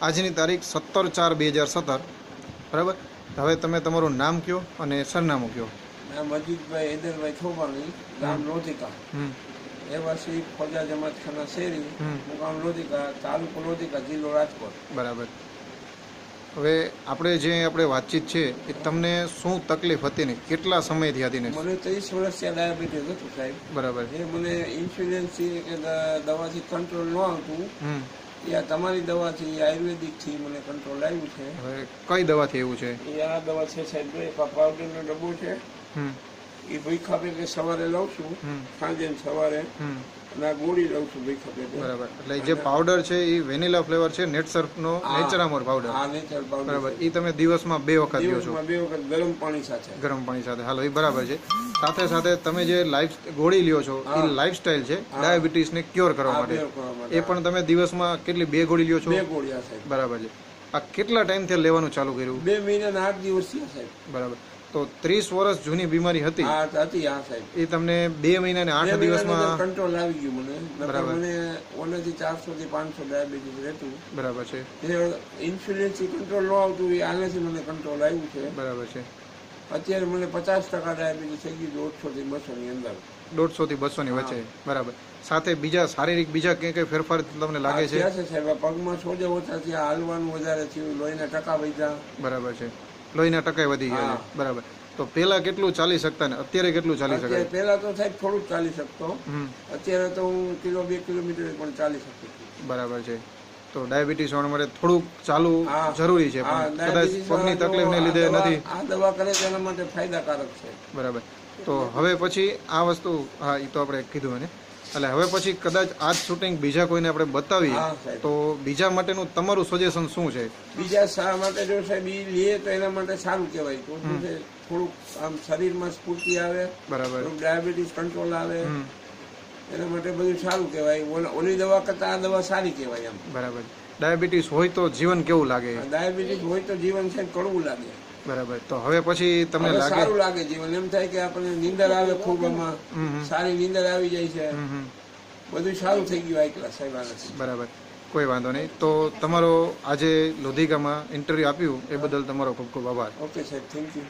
આજની તારીખ 17/4/2017, બરાબર. હવે તમે તમારું નામ કહો અને સરનામું કહો. નામ અજીતભાઈ હેદરભાઈ થોબાણી, ગામ લોધિકા, રહેવાસી ખોજા જમાતખાના શેરી, મુકામ લોધિકા, તાલુકો લોધિકા, જિલ્લો રાજકોટ. બરાબર. હવે આપણે વાતચીત છે એ તમને શું તકલીફ હતી ને કેટલા સમયથી હતી ને? મને 30 વર્ષથી ડાયાબિટીસ હતું સાહેબ. બરાબર. એ મને ઇન્સ્યુરન્સથી કે દવાથી કંટ્રોલ ન આવતું. યા તમારી દવાથી આયુર્વેદિકથી મને કંટ્રોલ આવ્યું છે. હવે કઈ દવાથી એવું છે? એ આ દવા છે સાહેબ, એક પાવડરનો ડબ્બો છે. એ ભૂખા પેટે સવારે લઉં છું, સાંજે સવારે, અને આ ગોળી લઉં છું ભૂખા પેટે. બરાબર. એટલે જે પાવડર છે એ વેનીલા ફ્લેવર છે, નેટસર્ફનો નેચરામોર પાવડર. હા, નેચર પાવડર. બરાબર. એ તમે દિવસમાં 2 વખત લ્યો છો? 2 વખત ગરમ પાણી સાથે. ગરમ પાણી સાથે. હાલો, એ બરાબર છે. સાથે સાથે તમે જે ગોળી લ્યો છો એ લાઈફસ્ટાઈલ છે ડાયાબિટીસને ક્યોર કરવા માટે. એ પણ તમે દિવસમાં કેટલી 2 ગોળી લ્યો છો? 2 ગોળી સાહેબ. બરાબર છે. આ કેટલા ટાઈમથી લેવાનું ચાલુ કર્યું? 2 મહિના અને 8 દિવસ થયા સાહેબ. બરાબર. તો 30 વર્ષ જૂની બીમારી હતી એ તમને 2 મહિના અને 8 દિવસમાં કંટ્રોલ આવી ગયું મને. બરાબર. મને ઓનેથી 400 થી 500 ડાયાબિટીસ રહેતું. બરાબર છે. ઇન્સ્યુરન્સથી કંટ્રોલ ન આવતું, એ આનાથી મને કંટ્રોલ આવ્યું છે. બરાબર છે. અત્યારે મને 50% ડાયાબિટીસ થઈ ગયું, 150 થી 200 ની અંદર. 150 થી 200 ની વચ્ચે. બરાબર. સાથે બીજા શારીરિક કઈ ફેરફાર તમને લાગે છે? સાહેબ, પગમાં સોજા ઓછા થયા, હાલવાનું વધારે થયું, લોહીના ટકા વધ્યા. બરાબર છે. લોહીના ટકા વધી ગયા છે. બરાબર. તો પેલા કેટલું ચાલી શકતા ને અત્યારે કેટલું ચાલી શકાય? પેલા તો સાહેબ થોડું ચાલી શકતો, અત્યારે તો હું 1-2 કિલોમીટર પણ ચાલી શકું છું. બરાબર છે. તો ડાયાબિટીસ હોવા માટે થોડુંક ચાલુ જરૂરી છે, પણ કદાચ પગની તકલીફને લીધે નથી. આ દવા કરે તેના માટે ફાયદાકારક છે. બરાબર. તો હવે પછી આ વસ્તુ, હા, એ તો આપણે કીધું એને. એટલે હવે પછી કદાચ આ શૂટિંગ બીજા કોઈને આપણે બતાવીએ તો બીજા માટેનું તમારું સજેશન શું છે? બીજા શા માટે જો સાહેબ એ લે તો એના માટે સારું કહેવાય. તો થોડુંક આમ શરીરમાં સ્ફૂર્તિ આવે. બરાબર. ડાયાબિટીસ કંટ્રોલ આવે, એના માટે બધું સારું કહેવાય. ઓલી દવા કરતા આ દવા સારી કહેવાય એમ. બરાબર. ડાયાબિટીસ હોય તો જીવન કેવું લાગે? ડાયાબિટીસ હોય તો જીવન સાહેબ કડવું લાગે. બરાબર. તો હવે પછી તમને લાગે સારું લાગે જીવન? એમ થાય કે આપણને નીંદર આવે ખૂબ, એમાં સારી નીંદર આવી જાય છે. બધું સારું થઈ ગયું આ ક્લાસ સાહેબ આનાથી. બરાબર. કોઈ વાંધો નહીં. તો તમારો આજે લોધિકામાં ઇન્ટરવ્યુ આપ્યું એ બદલ તમારો ખૂબ ખૂબ આભાર. ઓકે સાહેબ, થેન્ક યુ.